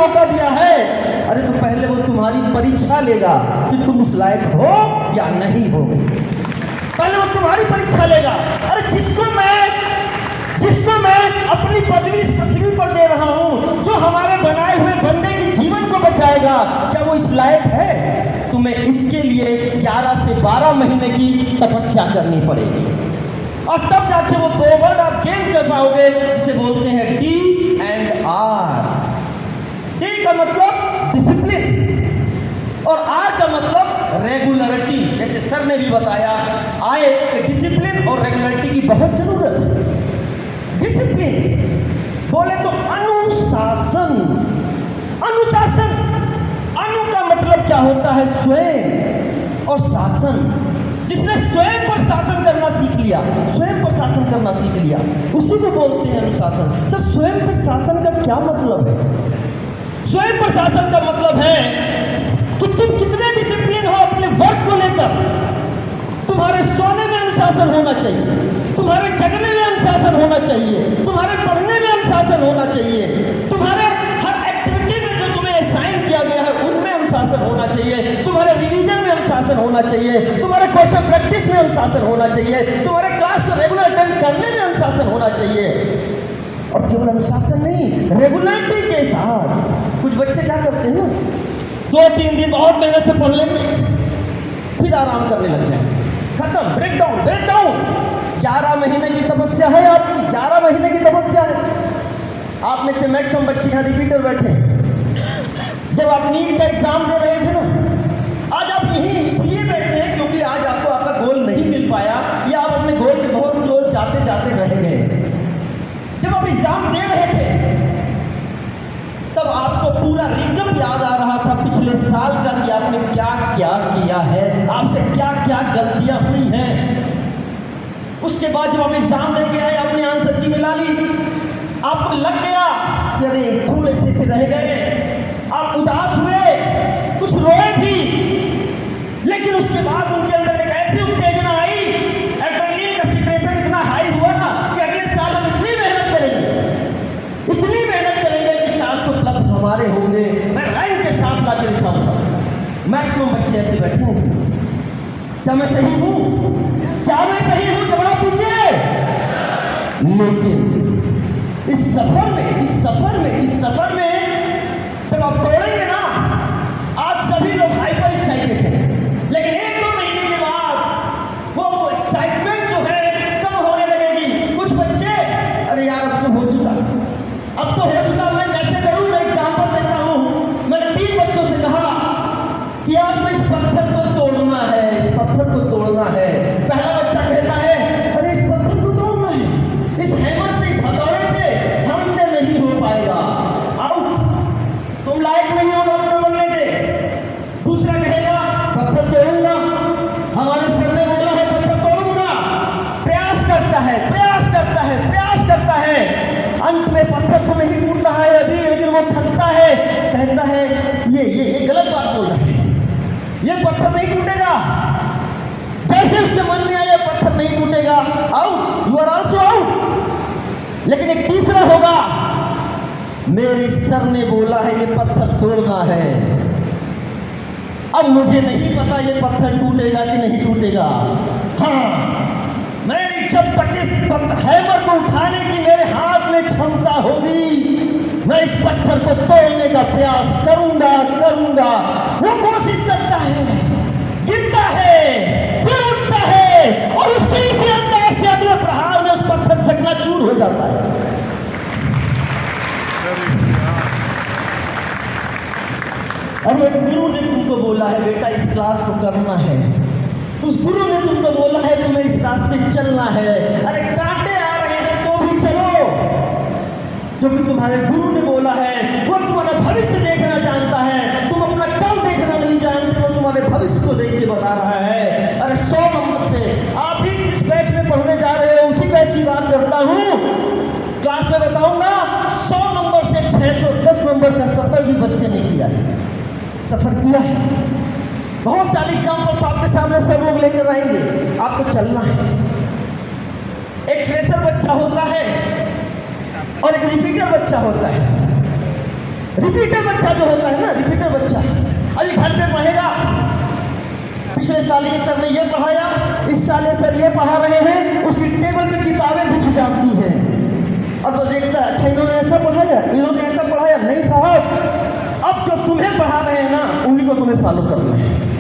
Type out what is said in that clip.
मौका दिया है। अरे तो पहले वो तुम्हारी परीक्षा लेगा कि तुम उस लायक हो या नहीं हो। पहले वो तुम्हारी परीक्षा लेगा। अरे जिसको मैं अपनी पदवी इस पृथ्वी पर दे रहा हूं, जो हमारे बनाए हुए बंदे के जीवन को बचाएगा, क्या वो इस लायक है? तुम्हें इसके लिए 11 से 12 महीने की तपस्या करनी पड़ेगी और तब जाके वो 2 वर्ड आप गेन कर पाओगे जिसे बोलते हैं DNR। D का मतलब डिसिप्लिन और R का मतलब रेगुलरिटी। जैसे सर ने भी बताया, आए कि डिसिप्लिन और रेगुलरिटी की बहुत जरूरत है। डिसिप्लिन बोले तो अनुशासन। अनुशासन, अनु का मतलब क्या होता है? स्वयं, और शासन, जिसने स्वयं पर शासन करना सीख लिया, स्वयं पर शासन करना सीख लिया, उसी को बोलते हैं अनुशासन। सर स्वयं पर शासन का क्या मतलब है? स्वयं पर शासन का मतलब है कि तुम कितने डिसिप्लिन हो अपने वर्क को लेकर। तुम्हारे सोने में अनुशासन होना चाहिए, तुम्हारे जगने में अनुशासन होना चाहिए, तुम्हारे पढ़ने में अनुशासन होना चाहिए, तुम्हारे हर एक्टिविटी में जो तुम्हें असाइन किया गया है उनमें अनुशासन होना चाहिए, तुम्हारे रिवीजन में अनुशासन होना चाहिए, तुम्हारे क्वेश्चन प्रैक्टिस में अनुशासन होना चाहिए, तुम्हारे क्लास को रेगुलर अटेंड करने में अनुशासन होना चाहिए। और केवल अनुशासन नहीं, रेगुलरिटी के साथ। कुछ बच्चे क्या करते हैं ना, 2-3 दिन बहुत मेहनत से पढ़ लेंगे, फिर आराम करने लग जाएंगे, खत्म, ब्रेक डाउन। 11 महीने की तपस्या है आपकी, 11 महीने की तपस्या है। आप में से मैक्सिमम बच्चे यहाँ रिपीटर बैठे हैं। जब आप नीट का एग्जाम दे रहे थे ना, आज आप यहीं इसलिए बैठे हैं क्योंकि आज आपको आपका गोल नहीं मिल पाया या आप अपने गोल के बहुत क्लोज जाते जाते रह गए। जब आप एग्जाम दे रहे थे तब आपको पूरा रिकम याद आ रहा था पिछले साल का कि आपने क्या क्या किया है, आपसे क्या क्या गलतियां हुई हैं। उसके बाद जब आप एग्जाम लेके आए, आपने आंसर की मिला ली, आपको लग गया कि अरे थोड़े से रह गए, आप उदास हुए, कुछ रोए भी, लेकिन उसके बाद उनके अंदर एक ऐसी उत्तेजना आई, एड्रेनलिन का सिक्रेशन इतना हाई हुआ ना कि अगले साल हम इतनी मेहनत करेंगे कि 700+ हमारे होंगे, मैं रैंक के साथ लाके दिखाऊंगा। मैक्सिमम बच्चे ऐसे बैठे हैं। क्या मैं सही हूं? जवाब दीजिए। लेकिन इस सफर में जब आप दौड़ेंगे ना, आज सभी लोग हाइपर एक्साइटेड हैं, लेकिन 1-2 महीने के बाद वो एक्साइटमेंट जो है कम होने लगेगी। कुछ बच्चे, अरे यार अब तो हो चुका, मैं कैसे करूं? मैं एग्जाम्पल देता हूं। मैंने 3 बच्चों से कहा कि आपको इस पत्थर को तोड़ना है, इस पत्थर को तोड़ना है। पहला बच्चा कहता है, अरे इस पत्थर को तोड़ना है, इस हैमर से, इस हथौड़े से हमसे नहीं हो पाएगा, आउट, तुम लायक नहीं हो डॉक्टर बनने के। दूसरा कहेगा, पत्थर तोड़ूंगा, हमारे सर ने बोला है पत्थर तोड़ूंगा। प्रयास करता है, अंत में पत्थर तो नहीं टूट रहा है अभी, लेकिन वो थकता है, कहता है ये गलत बात बोल रहा है, ये पत्थर नहीं टूटेगा। जैसे उसके मन में आया पत्थर नहीं टूटेगा, out, you are also out. लेकिन एक तीसरा होगा, मेरे सर ने बोला है ये पत्थर तोड़ना है, अब मुझे नहीं पता ये पत्थर टूटेगा कि नहीं टूटेगा। हाँ, मैं जब तक इस हैमर को उठाने की मेरे हाथ में क्षमता होगी, मैं इस पत्थर को तोड़ने का प्रयास करूंगा। वो कोशिश करता है, गिरता है, फिर उठता है, और उसके इसी अंदाज से अगले प्रहार में उस पत्थर चकनाचूर हो जाता है। अरे एक गुरु ने तुमको बोला है बेटा इस क्लास को करना है, उस गुरु ने तुमको बोला है तुम्हें इस रास्ते चलना है। अरे कांटे आ रहे हैं तो भी चलो, क्योंकि तुम्हारे गुरु ने बोला है, वो तुम्हारा भविष्य देखना जानता है, तुम अपना कल देखना नहीं जानते, वो तुम्हारे भविष्य को देख के बता रहा है। अरे 100 नंबर से आप भी जिस बैच में पढ़ने जा रहे हो उसी बैच की बात करता हूँ। क्लास में बताऊंगा, 100 नंबर से 610 नंबर का सफर भी बच्चे ने किया है, सफर किया है। बहुत सारे एग्जाम्पल्स आपके सामने सब लोग लेकर आएंगे, आपको चलना है। एक फ्रेशर बच्चा होता है और एक रिपीटर बच्चा होता है। रिपीटर बच्चा जो होता है ना, रिपीटर बच्चा अभी घर पे पढ़ेगा, पिछले साल ये सर ने ये पढ़ाया, इस साल ये सर ये पढ़ा रहे हैं, उसकी टेबल पे किताबें बिछ जाती हैं। अब वो देखता है, अच्छा इन्होंने ऐसा पढ़ाया, इन्होंने ऐसा पढ़ाया, नहीं साहब, अब जो तुम्हें पढ़ा रहे हैं ना, उन्हीं को तुम्हें फॉलो करना है।